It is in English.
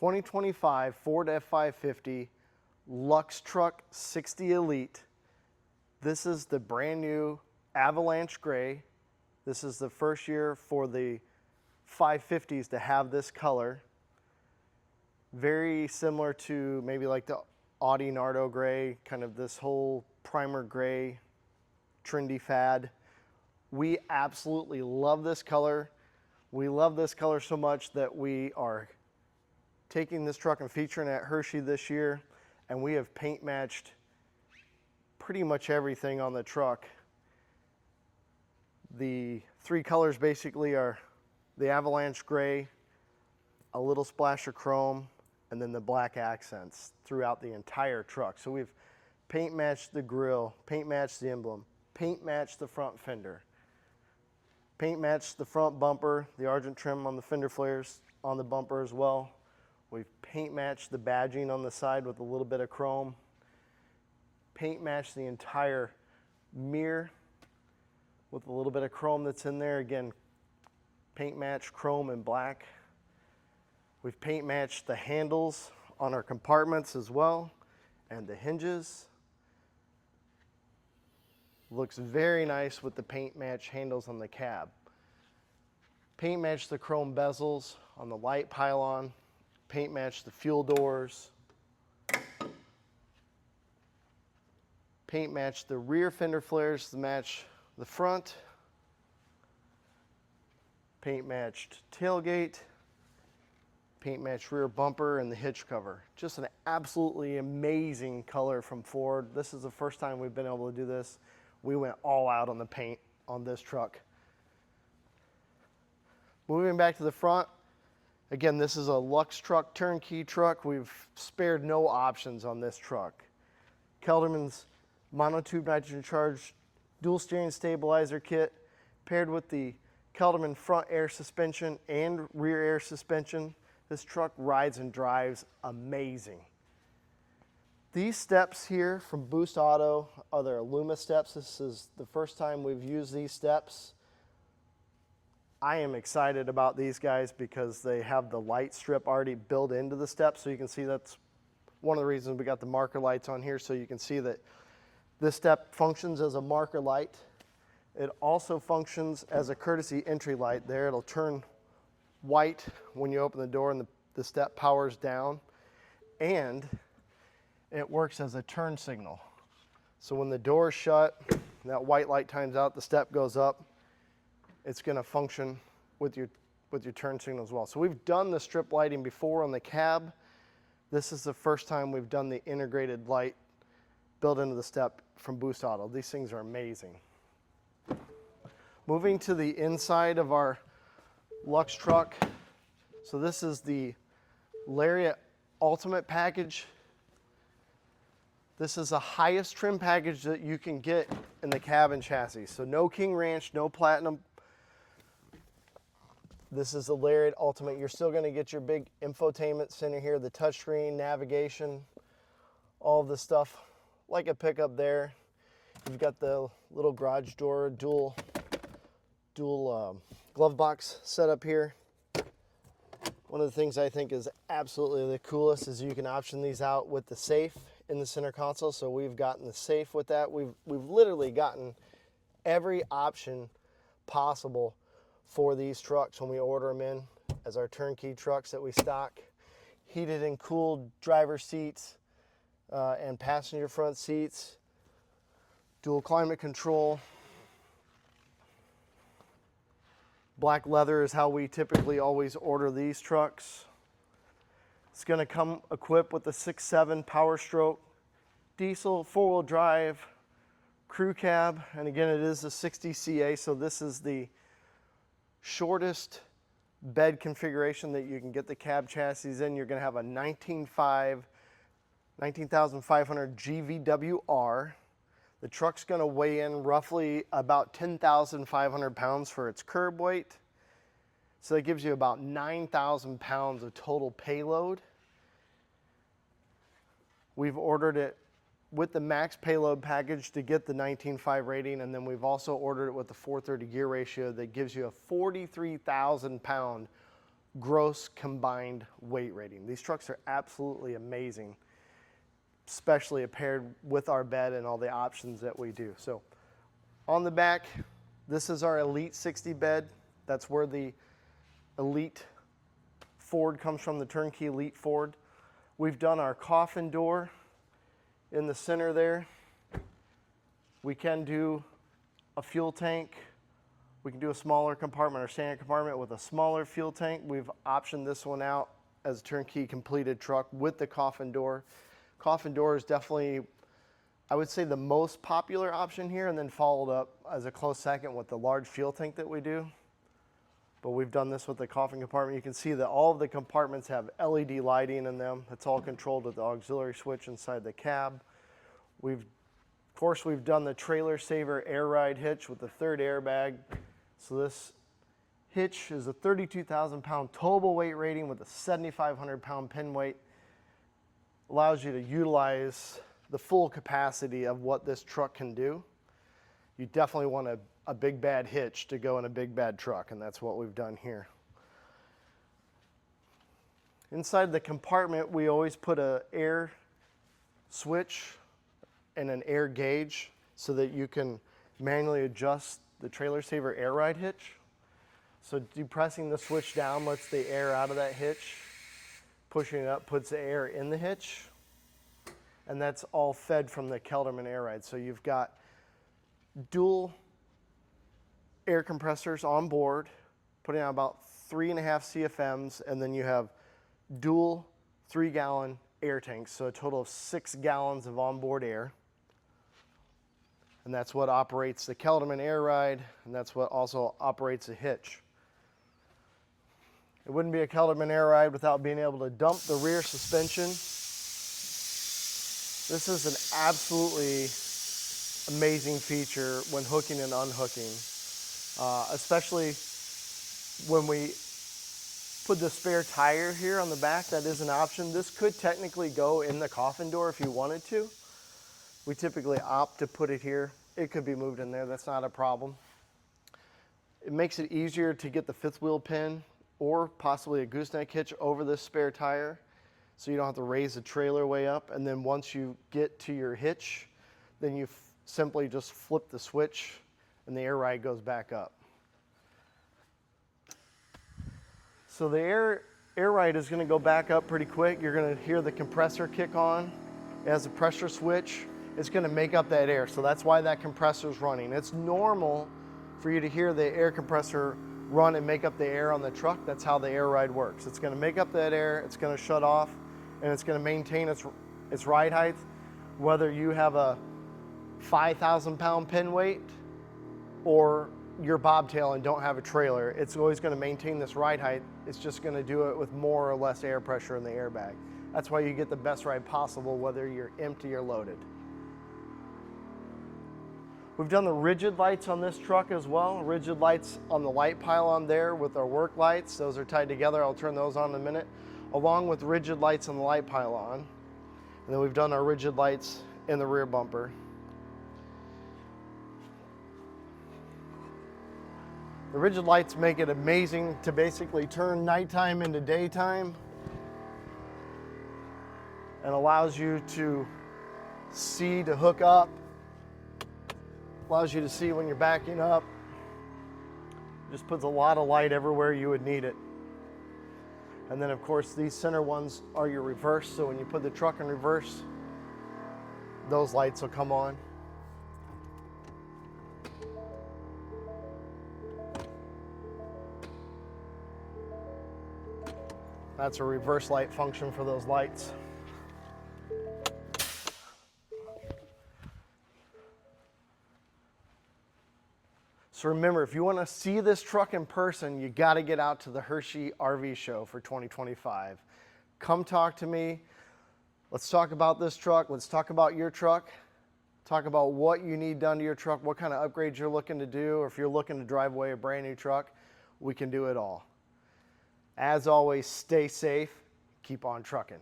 2025 Ford F-550 Luxe Truck 60 Elite. This is the brand new Avalanche Gray. This is the first year for the 550s to have this color. Very similar to maybe like the Audi Nardo Gray, kind of this whole primer gray trendy fad. We absolutely love this color. We love this color so much that we are taking this truck and featuring it at Hershey this year, and we have paint matched pretty much everything on the truck. The three colors basically are the Avalanche Gray, a little splash of chrome, and then the black accents throughout the entire truck. So we've paint matched the grille, paint matched the emblem, paint matched the front fender, paint matched the front bumper, the argent trim on the fender flares on the bumper as well. We've paint matched the badging on the side with a little bit of chrome, paint matched the entire mirror with a little bit of chrome that's in there. Again, paint matched chrome and black. We've paint matched the handles on our compartments as well, and the hinges. Looks very nice with the paint match handles on the cab. Paint matched the chrome bezels on the light pylon. Paint matched the fuel doors. Paint matched the rear fender flares to match the front. Paint matched tailgate. Paint matched rear bumper and the hitch cover. Just an absolutely amazing color from Ford. This is the first time we've been able to do this. We went all out on the paint on this truck. Moving back to the front, again, this is a Luxe Truck turnkey truck. We've spared no options on this truck. Kelderman's monotube nitrogen charged dual steering stabilizer kit paired with the Kelderman front air suspension and rear air suspension. This truck rides and drives amazing. These steps here from Boost Auto are their Luma steps. This is the first time we've used these steps. I am excited about these guys because they have the light strip already built into the steps. So you can see that's one of the reasons we got the marker lights on here, so you can see that this step functions as a marker light. It also functions as a courtesy entry light there. It'll turn white when you open the door and the step powers down, and it works as a turn signal. So when the door is shut, that white light times out, the step goes up, it's going to function with your turn signal as well. So we've done the strip lighting before on the cab. This is the first time we've done the integrated light built into the step from Boost Auto. These things are amazing. Moving to the inside of our Luxe Truck. So this is the Lariat Ultimate package. This is the highest trim package that you can get in the cab and chassis. So no King Ranch, no Platinum. This is the Lariat Ultimate. You're still going to get your big infotainment center here, the touchscreen, navigation, all of the stuff like a pickup there. You've got the little garage door, dual glove box set up here. One of the things I think is absolutely the coolest is you can option these out with the safe in the center console. So we've gotten the safe with that. We've literally gotten every option possible for these trucks when we order them in as our turnkey trucks that we stock. Heated and cooled driver seats and passenger front seats. Dual climate control. Black leather is how we typically always order these trucks. It's going to come equipped with a 6.7 Power Stroke diesel 4-wheel drive crew cab, and again it is a 60 CA, so this is the shortest bed configuration that you can get the cab chassis in. You're going to have a 19,500 GVWR. The truck's going to weigh in roughly about 10,500 pounds for its curb weight. So that gives you about 9,000 pounds of total payload. We've ordered it with the max payload package to get the 19.5 rating, and then we've also ordered it with the 430 gear ratio that gives you a 43,000 pound gross combined weight rating. These trucks are absolutely amazing, especially paired with our bed and all the options that we do. So on the back, this is our Elite 60 bed. That's where the Elite Ford comes from, the turnkey Elite Ford. We've done our coffin door in the center there. We can do a fuel tank. We can do a smaller compartment or standard compartment with a smaller fuel tank. We've optioned this one out as a turnkey completed truck with the coffin door. Coffin door is definitely, I would say, the most popular option here, and then followed up as a close second with the large fuel tank that we do. But we've done this with the coffin compartment. You can see that all of the compartments have LED lighting in them. It's all controlled with the auxiliary switch inside the cab. Of course, we've done the trailer saver air ride hitch with the third airbag. So this hitch is a 32,000 pound towable weight rating with a 7,500 pound pin weight. Allows you to utilize the full capacity of what this truck can do. You definitely want a big bad hitch to go in a big bad truck, and that's what we've done here. Inside the compartment, we always put an air switch and an air gauge so that you can manually adjust the trailer saver air ride hitch. So depressing the switch down lets the air out of that hitch. Pushing it up puts the air in the hitch. And that's all fed from the Kelderman air ride. So you've got dual air compressors on board, putting out about 3.5 CFMs, and then you have dual 3-gallon air tanks, so a total of 6 gallons of onboard air. And that's what operates the Kelderman air ride, and that's what also operates the hitch. It wouldn't be a Kelderman air ride without being able to dump the rear suspension. This is an absolutely amazing feature when hooking and unhooking, especially when we put the spare tire here on the back. That is an option. This could technically go in the coffin door if you wanted to. We typically opt to put it here. It could be moved in there, that's not a problem. It makes it easier to get the fifth wheel pin or possibly a gooseneck hitch over this spare tire, so you don't have to raise the trailer way up. And then once you get to your hitch, then you simply just flip the switch and the air ride goes back up. So the air ride is going to go back up pretty quick. You're going to hear the compressor kick on. It has a pressure switch. It's going to make up that air, so that's why that compressor is running. It's normal for you to hear the air compressor run and make up the air on the truck. That's how the air ride works. It's going to make up that air, it's going to shut off, and it's going to maintain its ride height, whether you have a 5,000 pound pin weight or you're bobtail and don't have a trailer. It's always going to maintain this ride height. It's just going to do it with more or less air pressure in the airbag. That's why you get the best ride possible, whether you're empty or loaded. We've done the rigid lights on this truck as well. Rigid lights on the light pylon there with our work lights. Those are tied together. I'll turn those on in a minute, along with rigid lights on the light pylon. And then we've done our rigid lights in the rear bumper. The rigid lights make it amazing to basically turn nighttime into daytime, and allows you to see to hook up, allows you to see when you're backing up. Just puts a lot of light everywhere you would need it. And then of course these center ones are your reverse, so when you put the truck in reverse, those lights will come on. That's a reverse light function for those lights. So remember, if you want to see this truck in person, you got to get out to the Hershey RV show for 2025. Come talk to me. Let's talk about this truck. Let's talk about your truck. Talk about what you need done to your truck, what kind of upgrades you're looking to do, or if you're looking to drive away a brand new truck, we can do it all. As always, stay safe, keep on trucking.